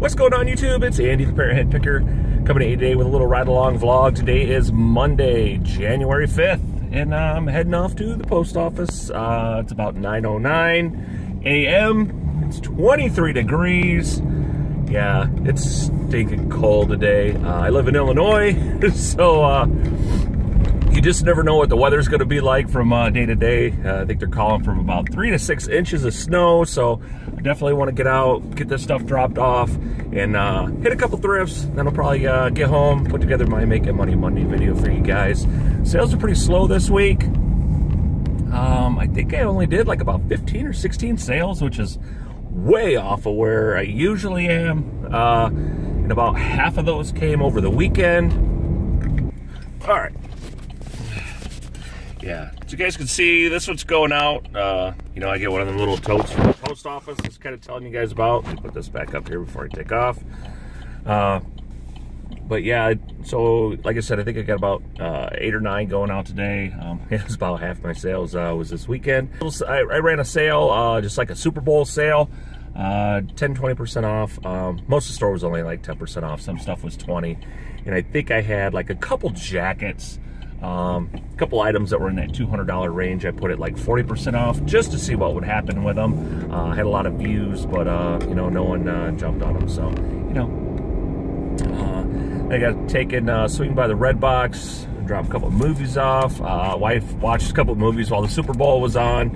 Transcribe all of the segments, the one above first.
What's going on, YouTube? It's Andy, the Parent Head Picker, coming to you today with a little ride-along vlog. Today is Monday, January 5th, and I'm heading off to the post office. It's about 9:09 a.m. It's 23 degrees. Yeah, it's stinking cold today. I live in Illinois, so you just never know what the weather's going to be like from day to day. I think they're calling from about 3 to 6 inches of snow, so I definitely want to get out, get this stuff dropped off, and hit a couple thrifts. Then I'll probably get home, put together my Making Money Monday video for you guys. Sales are pretty slow this week. I think I only did like about 15 or 16 sales, which is way off of where I usually am. And about half of those came over the weekend. All right. Yeah, as you guys can see, this one's going out. You know, I get one of them little totes from the post office. That's kind of telling you guys about. Let me put this back up here before I take off. But yeah, so like I said, I think I got about 8 or 9 going out today. It was about half my sales was this weekend. I ran a sale, just like a Super Bowl sale, 10-20% off. Most of the store was only like 10% off. Some stuff was 20, and I think I had like a couple jackets. A couple items that were in that $200 range. I put it like 40% off just to see what would happen with them. I had a lot of views, but you know, no one jumped on them. So, you know, I got taken swinging by the Red Box, dropped a couple of movies off. Wife watched a couple of movies while the Super Bowl was on.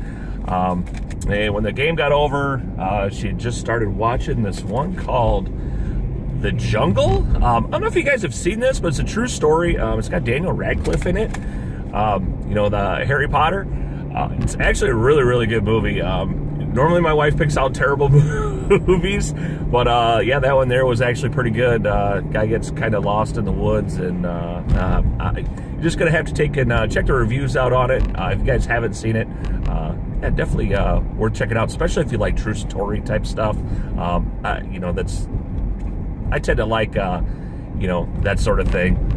And when the game got over, she had just started watching this one called The Jungle. I don't know if you guys have seen this, but it's a true story. It's got Daniel Radcliffe in it. You know, the Harry Potter. It's actually a really, really good movie. Normally my wife picks out terrible movies, but yeah, that one there was actually pretty good. Guy gets kind of lost in the woods, and you're just gonna have to take and check the reviews out on it. If you guys haven't seen it, yeah, definitely worth checking out, especially if you like true story type stuff. You know, I tend to like, you know, that sort of thing.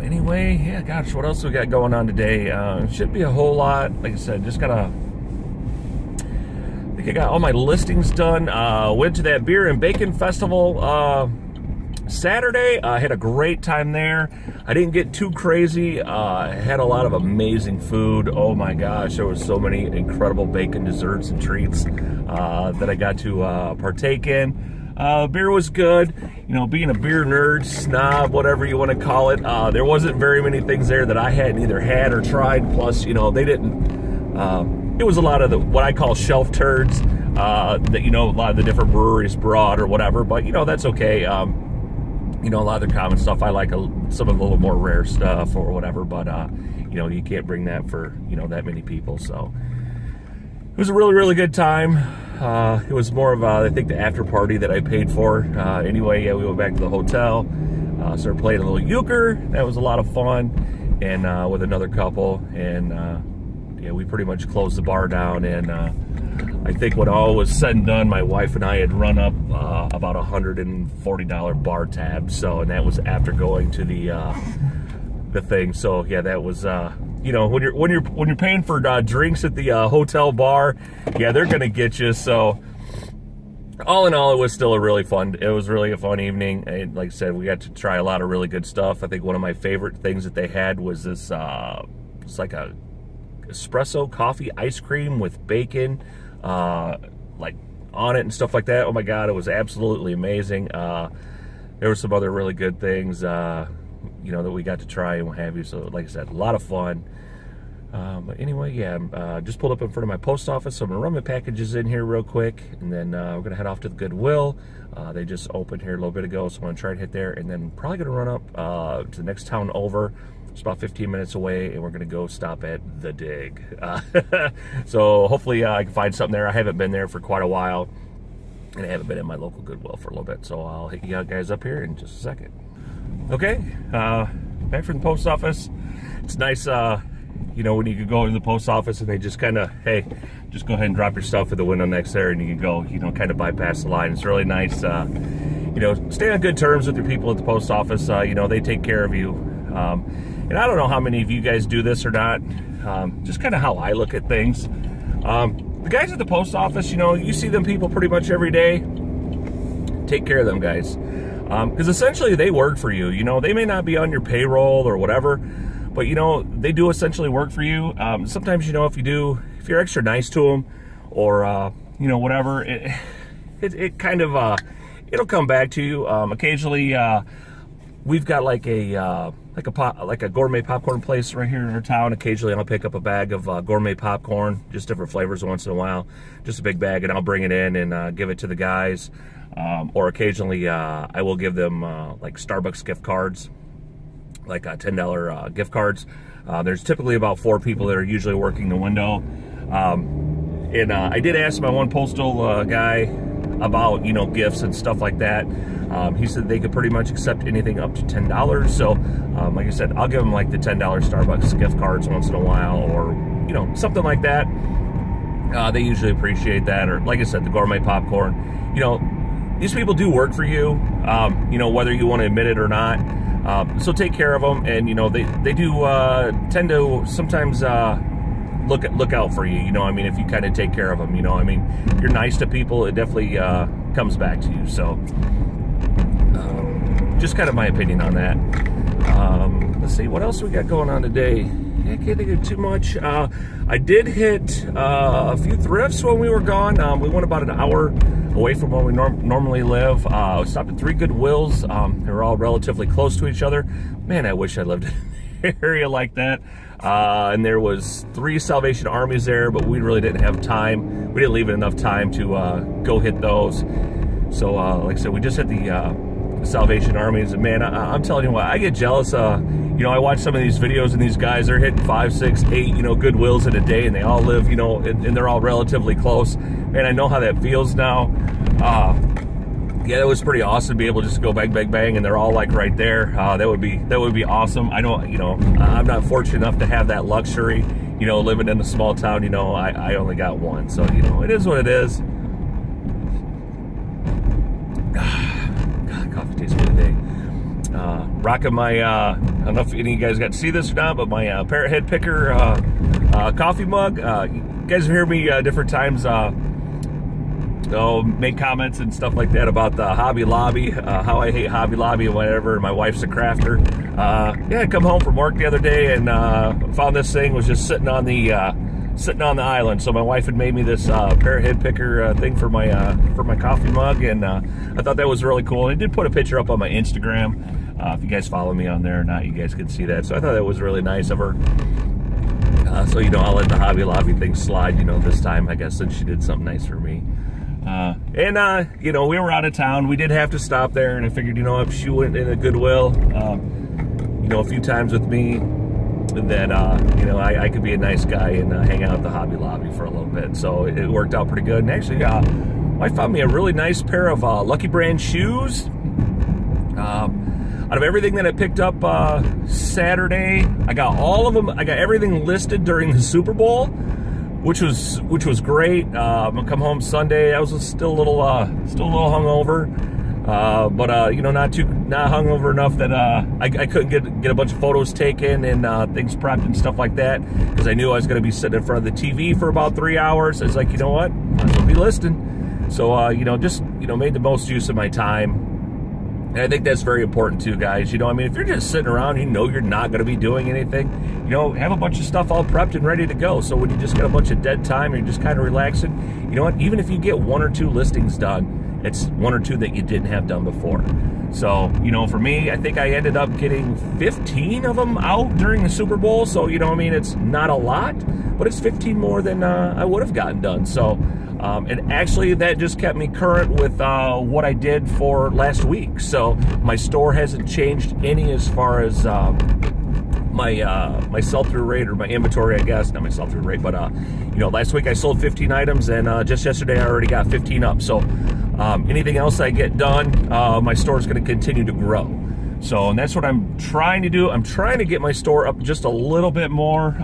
Anyway, yeah, gosh, what else we got going on today? Should be a whole lot. Like I said, just gotta, I think I got all my listings done. Went to that beer and bacon festival Saturday. I had a great time there. I didn't get too crazy. I had a lot of amazing food. Oh my gosh, there was so many incredible bacon desserts and treats that I got to partake in. Beer was good. You know, being a beer nerd, snob, whatever you want to call it, there wasn't very many things there that I hadn't either had or tried. Plus, you know, they didn't, it was a lot of the, what I call shelf turds, that, you know, a lot of the different breweries brought or whatever, but, you know, that's okay. You know, a lot of the common stuff, I like some of the little more rare stuff or whatever, but, you know, you can't bring that for, you know, that many people, so. It was a really, really good time. It was more of, I think, the after party that I paid for. Anyway, yeah, we went back to the hotel, started playing a little euchre. That was a lot of fun, and with another couple, and yeah, we pretty much closed the bar down, and I think when all was said and done, my wife and I had run up about $140 bar tab. So, and that was after going to the thing. So yeah, that was you know, when you're paying for drinks at the hotel bar, yeah, they're gonna get you. So all in all, it was still a really fun. It was really a fun evening. And like I said, we got to try a lot of really good stuff. I think one of my favorite things that they had was this. It's like a espresso coffee ice cream with bacon, like on it and stuff like that. Oh my God, it was absolutely amazing. There were some other really good things, you know, that we got to try and what have you. So like I said, a lot of fun. But anyway, yeah, just pulled up in front of my post office, so I'm gonna run my packages in here real quick, and then we're gonna head off to the Goodwill. They just opened here a little bit ago, so I'm gonna try to hit there, and then probably gonna run up to the next town over. It's about 15 minutes away, and we're gonna go stop at The Dig. So hopefully I can find something there. I haven't been there for quite a while, and I haven't been in my local Goodwill for a little bit, so I'll hit you guys up here in just a second. Okay, back from the post office. It's nice, you know, when you can go into the post office and they just kind of, hey, just go ahead and drop your stuff at the window next there, and you can go, you know, kind of bypass the line. It's really nice, you know, stay on good terms with your people at the post office. You know, they take care of you. And I don't know how many of you guys do this or not, just kind of how I look at things. The guys at the post office, you know, you see them people pretty much every day. take care of them guys. Because essentially they work for you. You know, they may not be on your payroll or whatever, but you know, they do essentially work for you. Sometimes, you know, if you're extra nice to them, or you know, whatever, it kind of it'll come back to you. Occasionally, we've got like a gourmet popcorn place right here in our town. Occasionally, I'll pick up a bag of gourmet popcorn, just different flavors once in a while, just a big bag, and I'll bring it in and give it to the guys. Or occasionally, I will give them like Starbucks gift cards, like $10 gift cards. There's typically about 4 people that are usually working the window. And I did ask my one postal guy about, you know, gifts and stuff like that. He said they could pretty much accept anything up to $10. So, like I said, I'll give them like the $10 Starbucks gift cards once in a while, or, you know, something like that. They usually appreciate that. Or, like I said, the gourmet popcorn. You know, these people do work for you, you know, whether you want to admit it or not. So take care of them, and, you know, they do tend to sometimes look out for you, you know. I mean, if you kind of take care of them, you know, I mean, if you're nice to people, it definitely comes back to you. So just kind of my opinion on that. Let's see, what else we got going on today? I can't think of too much. I did hit a few thrifts when we were gone. We went about an hour away from where we normally live. We stopped at 3 Goodwills. They were all relatively close to each other. Man, I wish I lived in an area like that. And there was 3 Salvation Armies there, but we really didn't have time. We didn't leave it enough time to go hit those. So, like I said, we just hit the Salvation Armies, and man, I'm telling you what, I get jealous. You know, I watch some of these videos, and these guys are hitting 5, 6, 8, you know, Goodwills in a day, and they all live, you know, and they're all relatively close. Man, I know how that feels now. Yeah, it was pretty awesome to be able to just go bang, bang, bang, and they're all like right there. That would be awesome. I know, you know, I'm not fortunate enough to have that luxury. You know, living in a small town, you know, I only got one, so you know, it is what it is. God, coffee tastes good today. Rocking my, I don't know if any of you guys got to see this or not, but my Parrot Head Picker coffee mug. You guys hear me different times make comments and stuff like that about the Hobby Lobby, how I hate Hobby Lobby and whatever. My wife's a crafter. Yeah, I come home from work the other day and found this thing was just sitting on the island. So my wife had made me this Parrot Head Picker thing for my coffee mug, and I thought that was really cool. I did put a picture up on my Instagram. If you guys follow me on there or not, you guys can see that. So I thought that was really nice of her. So, you know, I'll let the Hobby Lobby thing slide, you know, this time, I guess, since she did something nice for me. You know, we were out of town. We did have to stop there, and I figured, you know, if she went in a Goodwill, you know, a few times with me, that, you know, I could be a nice guy and hang out at the Hobby Lobby for a little bit. So it worked out pretty good. And actually, I found me a really nice pair of Lucky Brand shoes. Out of everything that I picked up Saturday, I got all of them. I got everything listed during the Super Bowl, which was great. I'm gonna come home Sunday. I was still a little hungover, but you know, not hungover enough that I couldn't get a bunch of photos taken and things prepped and stuff like that, because I knew I was gonna be sitting in front of the TV for about 3 hours. I was like, you know what, I'm gonna be listing. So you know, just, you know, made the most use of my time. And I think that's very important too, guys. You know, I mean, if you're just sitting around, you know you're not going to be doing anything, you know, have a bunch of stuff all prepped and ready to go. So when you just get a bunch of dead time, you're just kind of relaxing, you know what, even if you get 1 or 2 listings done, it's 1 or 2 that you didn't have done before. So, you know, for me, I think I ended up getting 15 of them out during the Super Bowl. So, you know, I mean, it's not a lot, but it's 15 more than I would have gotten done. So, and actually that just kept me current with what I did for last week. So my store hasn't changed any as far as my sell-through rate, or my inventory, I guess. Not my sell-through rate, but you know, last week I sold 15 items, and just yesterday I already got 15 up. So anything else I get done, my store is going to continue to grow. So, and that's what I'm trying to do. I'm trying to get my store up just a little bit more.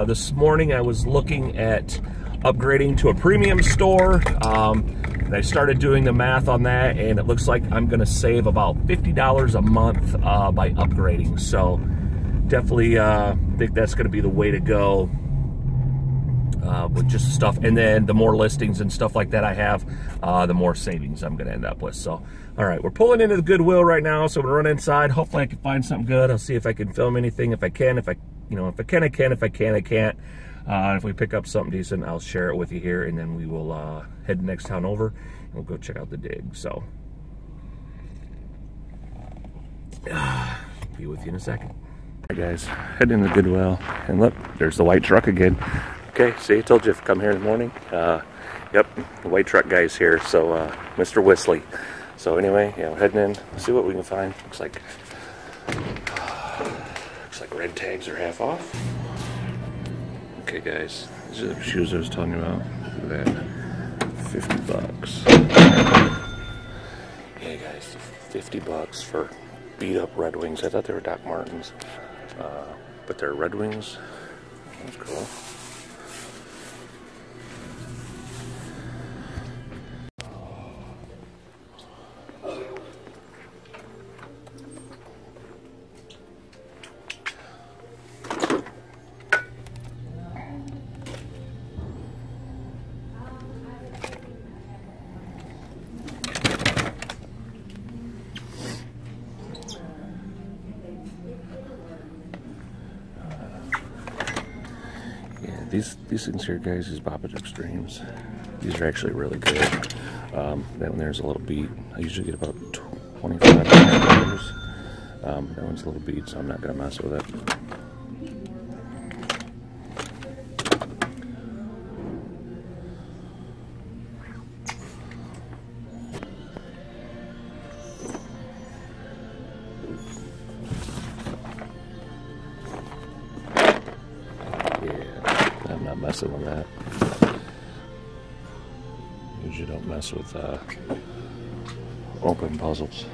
This morning I was looking at upgrading to a premium store, and I started doing the math on that, and it looks like I'm going to save about $50 a month by upgrading. So definitely think that's going to be the way to go. with just stuff, and then the more listings and stuff like that I have, the more savings I'm going to end up with. So, all right, we're pulling into the Goodwill right now, so I'm going to run inside. Hopefully I can find something good. I'll see if I can film anything. If I can, if I can, I can. If I can, I can't. If we pick up something decent, I'll share it with you here, and then we will head the next town over, and we'll go check out the dig. So, be with you in a second. All right, guys, heading into the Goodwill, and look, there's the white truck again. Okay, see, I told you if you come here in the morning. Yep, the white truck guy's here, so Mr. Whistly. So anyway, yeah, we're heading in. Let's see what we can find. Looks like red tags are half off. Okay, guys, these are the shoes I was telling you about. Look at that, $50. Yeah, guys, $50 for beat up Red Wings. I thought they were Doc Martens, but they're Red Wings. That's cool. These things here, guys, these Bobbage Extremes, these are actually really good. That one there's a little beat. I usually get about $25. That one's a little beat, so I'm not going to mess with it. Messing with that. Usually don't mess with open puzzles.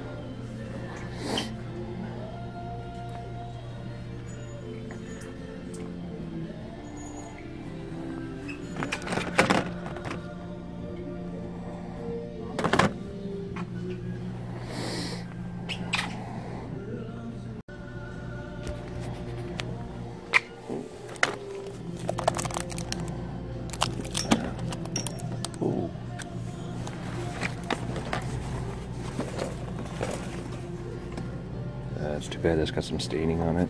It's too bad that's got some staining on it.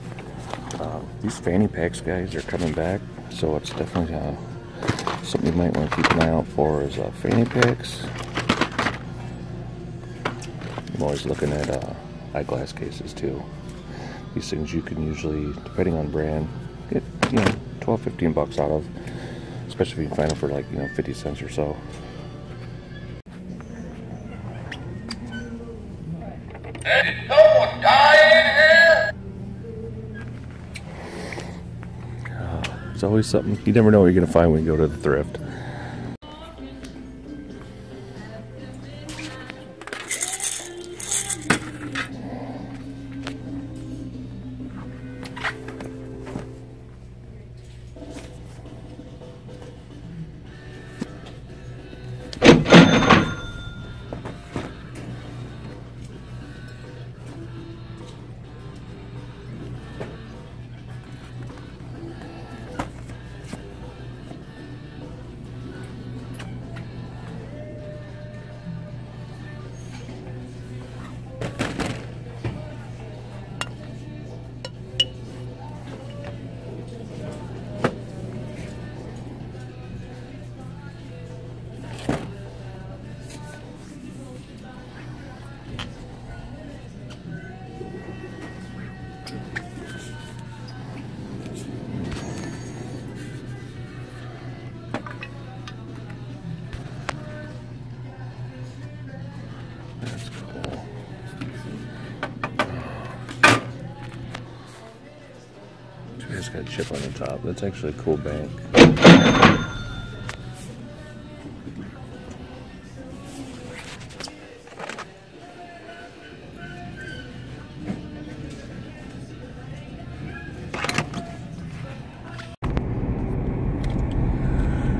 These fanny packs, guys, are coming back, so it's definitely something you might want to keep an eye out for is fanny packs. I'm always looking at eyeglass cases too. These things you can usually, depending on brand, get 12-15 bucks out of, especially if you can find them for like 50 cents or so. It's always something. You never know what you're going to find when you go to the thrift. It's got a chip on the top. That's actually a cool bank.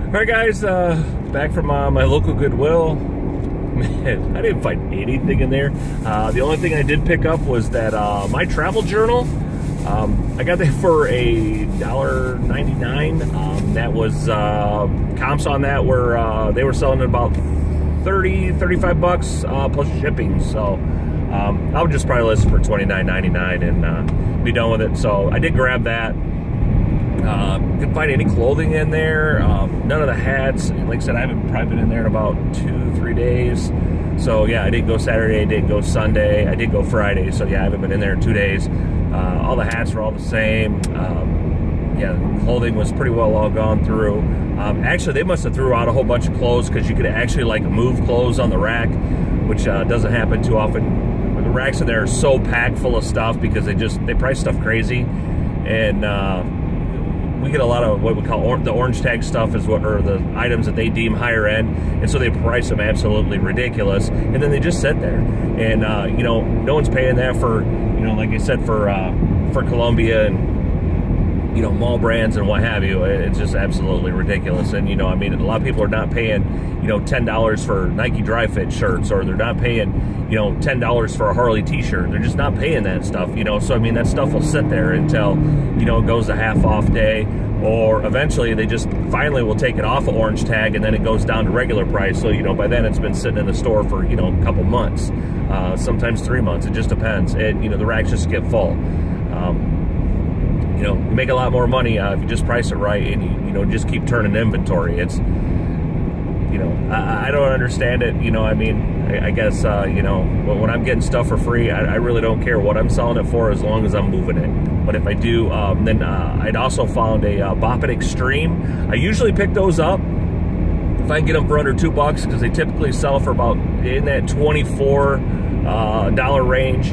Alright guys, back from my local Goodwill. Man, I didn't find anything in there. The only thing I did pick up was that my travel journal. I got that for a $1.99. That was comps on that were they were selling at about 35 bucks plus shipping. So I would just probably list it for $29.99 and be done with it. So I did grab that. Couldn't find any clothing in there. None of the hats. Like I said, I haven't probably been in there in about 2-3 days. So yeah, I did go Saturday, I did go Sunday, I did go Friday. So yeah, I haven't been in there in 2 days. All the hats were all the same. Yeah, clothing was pretty well all gone through. Actually, they must have threw out a whole bunch of clothes because you could actually like move clothes on the rack, which doesn't happen too often. The racks in there are so packed full of stuff because they price stuff crazy, and we get a lot of what we call the orange tag stuff is what are the items that they deem higher end, and so they price them absolutely ridiculous, and then they just sit there, and you know, no one's paying that for, you know, like I said, for Columbia and, you know, mall brands and what have you. It's just absolutely ridiculous. And, you know, I mean, a lot of people are not paying, you know, $10 for Nike Dry Fit shirts, or they're not paying, you know, $10 for a Harley t-shirt. They're just not paying that stuff, you know. So I mean, that stuff will sit there until, you know, it goes to half off day, or eventually they just finally will take it off of orange tag and then it goes down to regular price. So, you know, by then it's been sitting in the store for, you know, a couple months, sometimes 3 months. It just depends. And, you know, the racks just get full. You know, you make a lot more money if you just price it right and you know, just keep turning inventory. It's, you know, I don't understand it. You know, I mean, I guess, you know, when I'm getting stuff for free, I really don't care what I'm selling it for as long as I'm moving it. But if I do, then I'd also found a Bop It Extreme. I usually pick those up if I can get them for under $2 because they typically sell for about in that $24 range.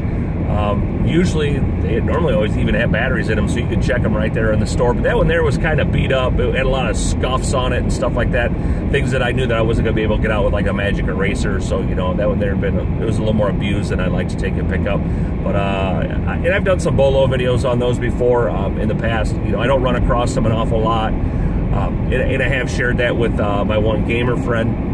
Usually, they normally always even have batteries in them, so you can check them right there in the store. But that one there was kind of beat up. It had a lot of scuffs on it and stuff like that. Things that I knew that I wasn't going to be able to get out with like a magic eraser. So, you know, that one there it was a little more abused than I like to take and pick up. But, and I've done some Bolo videos on those before in the past. You know, I don't run across them an awful lot. And I have shared that with my one gamer friend.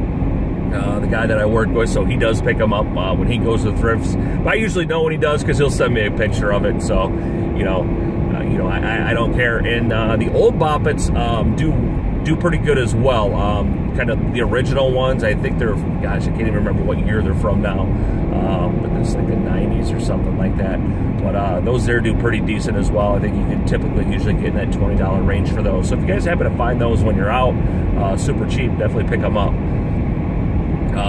The guy that I work with, so he does pick them up when he goes to the Thrifts. But I usually know when he does because he'll send me a picture of it. So, you know, I don't care. And the old Bop Its do pretty good as well. Kind of the original ones. I think they're, gosh, I can't even remember what year they're from now. But it's like the 90s or something like that. But those there do pretty decent as well. I think you can typically usually get in that $20 range for those. So if you guys happen to find those when you're out, super cheap, definitely pick them up.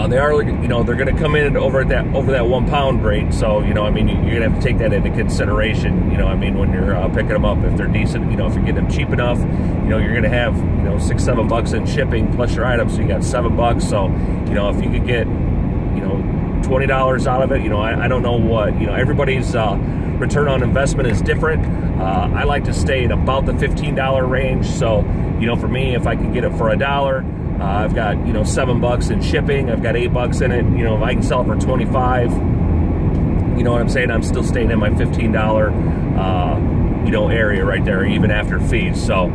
They are, you know, they're going to come in over that 1 pound rate. So, you know, I mean, you're going to have to take that into consideration. You know, I mean, when you're picking them up, if they're decent, you know, if you're getting them cheap enough, you know, you're going to have, you know, $6-7 in shipping plus your items. So you got $7. So, you know, if you could get, you know, $20 out of it, you know, I don't know what, you know, everybody's return on investment is different. I like to stay at about the $15 range. So, you know, for me, if I could get it for $1, I've got, you know, $7 in shipping. I've got $8 in it. You know, if I can sell it for $25, you know what I'm saying? I'm still staying in my $15, you know, area right there, even after fees. So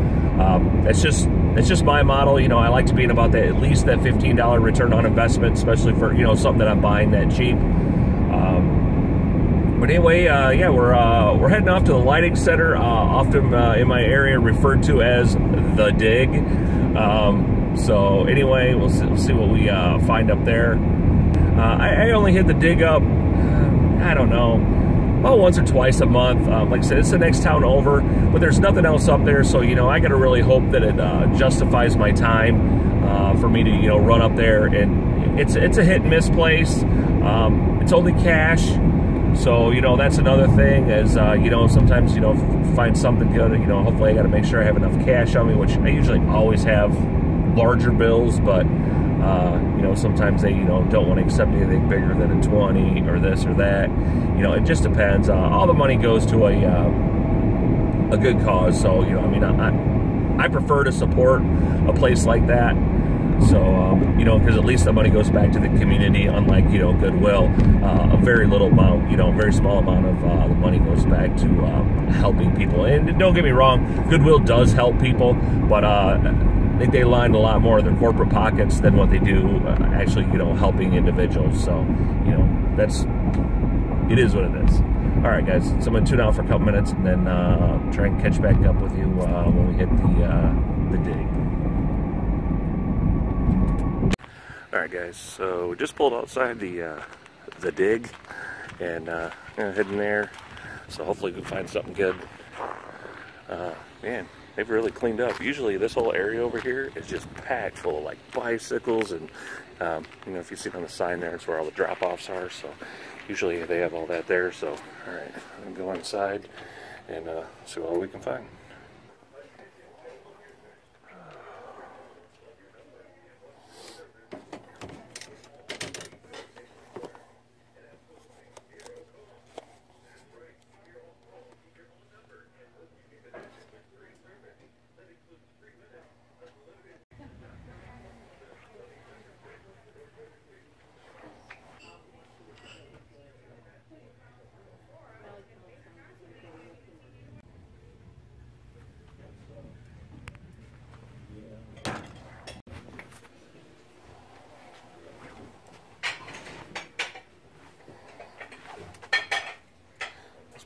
it's just my model. You know, I like to be in about that, at least that $15 return on investment, especially for, you know, something that I'm buying that cheap. But anyway, yeah, we're heading off to the lighting center, often in my area referred to as the Dig. So anyway, we'll see what we find up there. I only hit the Dig up, I don't know, well, once or twice a month. Like I said, it's the next town over, but there's nothing else up there. So, you know, I got to really hope that it justifies my time for me to, you know, run up there. And it's a hit and miss place. It's only cash. So, you know, that's another thing is, you know, sometimes, you know, find something good, you know, hopefully I got to make sure I have enough cash on me, which I usually always have larger bills, but, you know, sometimes they, you know, don't want to accept anything bigger than a 20 or this or that. You know, it just depends. All the money goes to a good cause. So, you know, I mean, I prefer to support a place like that. So, you know, because at least the money goes back to the community, unlike, you know, Goodwill. A very little amount, you know, a very small amount of the money goes back to helping people. And don't get me wrong, Goodwill does help people, but I think they line a lot more of their corporate pockets than what they do actually, you know, helping individuals. So, you know, that's, it is what it is. All right, guys, so I'm gonna tune out for a couple minutes and then try and catch back up with you when we hit the dig. All right, guys, so we just pulled outside the dig and heading there. So hopefully we can find something good. Man, they've really cleaned up. Usually this whole area over here is just packed full of like bicycles and you know, if you see it on the sign there, it's where all the drop-offs are. So usually they have all that there. So all right, I'm gonna go inside and see what we can find.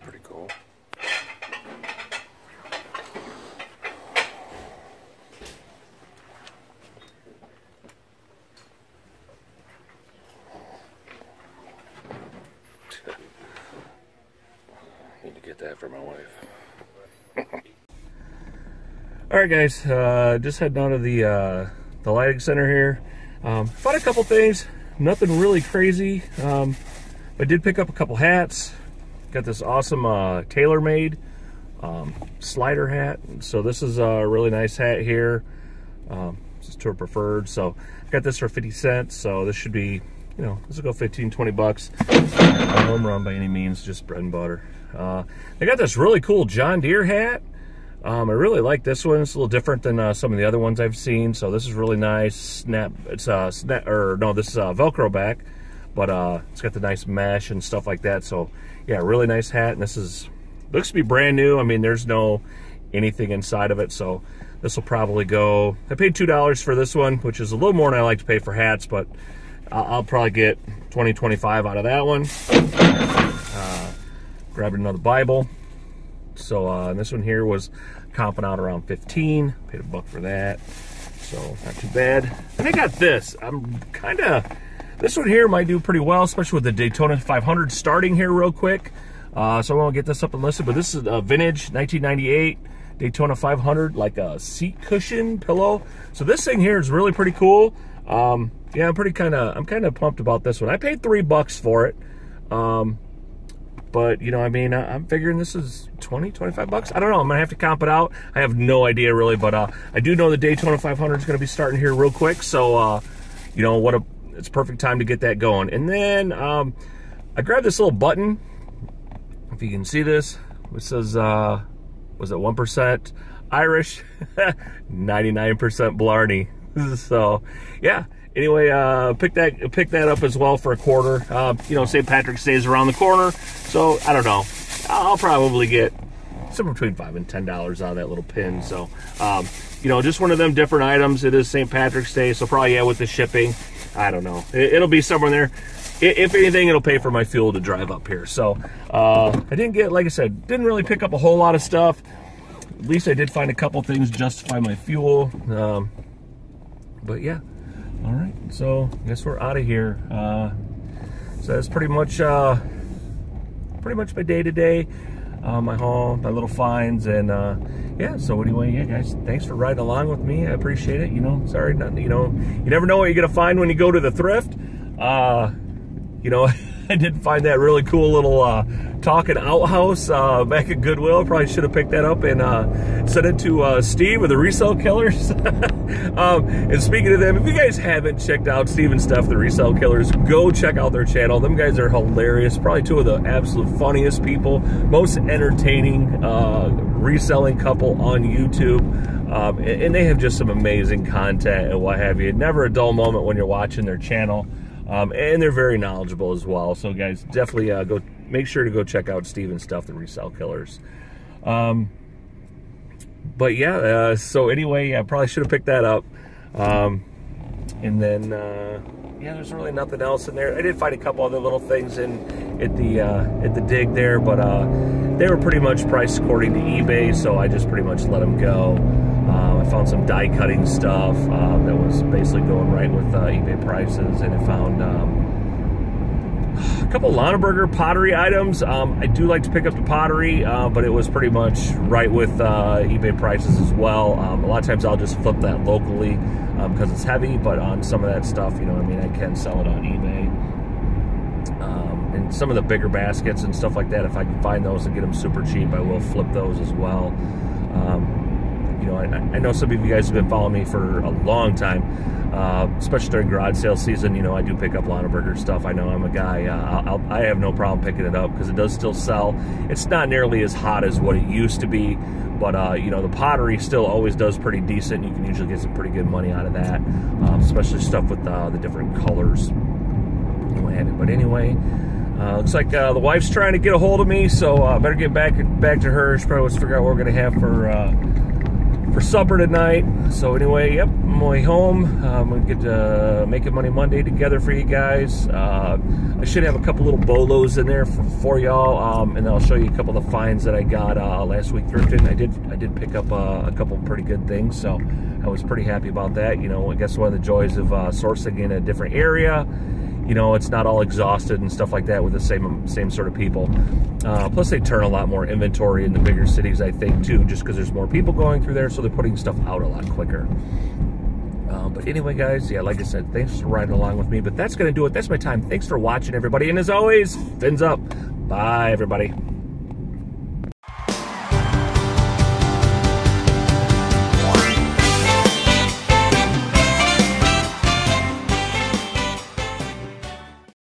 Pretty cool. Need to get that for my wife. All right, guys, just heading out of the lighting center here. Found a couple things, nothing really crazy. I did pick up a couple hats. Got this awesome tailor-made slider hat. So this is a really nice hat here. This is tour preferred. So I got this for 50 cents. So this should be, you know, this will go 15, 20 bucks. Not home run by any means, just bread and butter. They got this really cool John Deere hat. I really like this one. It's a little different than some of the other ones I've seen. So this is really nice. Snap. It's this is Velcro back, but it's got the nice mesh and stuff like that. So yeah, really nice hat. And this is looks to be brand new. I mean, there's no anything inside of it. So this will probably go. I paid $2 for this one, which is a little more than I like to pay for hats, but I'll probably get 20, 25 out of that one. Grabbed another Bible. So this one here was comping out around 15. Paid $1 for that. So not too bad. And I got this. This one here might do pretty well, especially with the Daytona 500 starting here real quick. So I won't get this up and listed, but this is a vintage 1998 Daytona 500, like a seat cushion pillow. So this thing here is really pretty cool. Yeah, I'm kind of pumped about this one. I paid $3 for it. But, you know, I mean, I'm figuring this is 20, 25 bucks. I don't know. I'm going to have to comp it out. I have no idea, really. But I do know the Daytona 500 is going to be starting here real quick. So, you know, it's a perfect time to get that going. And then I grabbed this little button. If you can see this, it says, was it 1% Irish, 99% Blarney. So, yeah. Anyway, pick that up as well for a quarter. You know, St. Patrick's Day is around the corner, so I don't know. I'll probably get somewhere between $5 and $10 out of that little pin. So, you know, just one of them different items. It is St. Patrick's Day, so probably, yeah, with the shipping, I don't know. It'll be somewhere in there. If anything, it'll pay for my fuel to drive up here. So, I didn't get, like I said, didn't really pick up a whole lot of stuff. At least I did find a couple things justify my fuel. But yeah. All right, so I guess we're out of here. So that's pretty much my day to day, my haul, my little finds, and yeah. So anyway, yeah, guys, thanks for riding along with me. I appreciate it. You know, sorry, you know, you never know what you're gonna find when you go to the thrift. You know, I did find that really cool little talking outhouse back at Goodwill. Probably should have picked that up and sent it to Steve with the Resale Killers. And speaking of them, if you guys haven't checked out Steve and Steph, the Resale Killers, go check out their channel. Them guys are hilarious. Probably two of the absolute funniest people, most entertaining reselling couple on YouTube. And they have just some amazing content and what have you. Never a dull moment when you're watching their channel. And they're very knowledgeable as well. So guys, definitely go make sure to go check out Steve and Stuff, the Resale Killers. But yeah, so anyway, I probably should have picked that up. And then yeah, there's really nothing else in there. I did find a couple other little things in at the dig there, but they were pretty much priced according to eBay, so I just pretty much let them go. I found some die cutting stuff that was basically going right with eBay prices, and I found a couple Lonneberger pottery items. I do like to pick up the pottery, but it was pretty much right with eBay prices as well. A lot of times I'll just flip that locally because it's heavy, but on some of that stuff, you know what I mean, I can sell it on eBay. And some of the bigger baskets and stuff like that, if I can find those and get them super cheap, I will flip those as well. You know, I know some of you guys have been following me for a long time, especially during garage sale season. You know, I do pick up Lonneberger stuff. I know I'm a guy, I have no problem picking it up because it does still sell. It's not nearly as hot as what it used to be, but you know, the pottery still always does pretty decent. You can usually get some pretty good money out of that, especially stuff with the different colors and what have you. But anyway, looks like the wife's trying to get a hold of me, so I better get back to her. She probably wants to figure out what we're gonna have for supper tonight. So anyway, yep, I'm on my way home. I'm gonna get to Making Money Monday together for you guys. I should have a couple little bolos in there for y'all, and I'll show you a couple of the finds that I got last week thrifting. I did pick up a couple pretty good things, so I was pretty happy about that. You know, I guess one of the joys of sourcing in a different area, you know, it's not all exhausted and stuff like that with the same sort of people. Plus, they turn a lot more inventory in the bigger cities, I think, too, just because there's more people going through there, so they're putting stuff out a lot quicker. But anyway, guys, yeah, like I said, thanks for riding along with me. But that's going to do it. That's my time. Thanks for watching, everybody. And as always, fins up. Bye, everybody.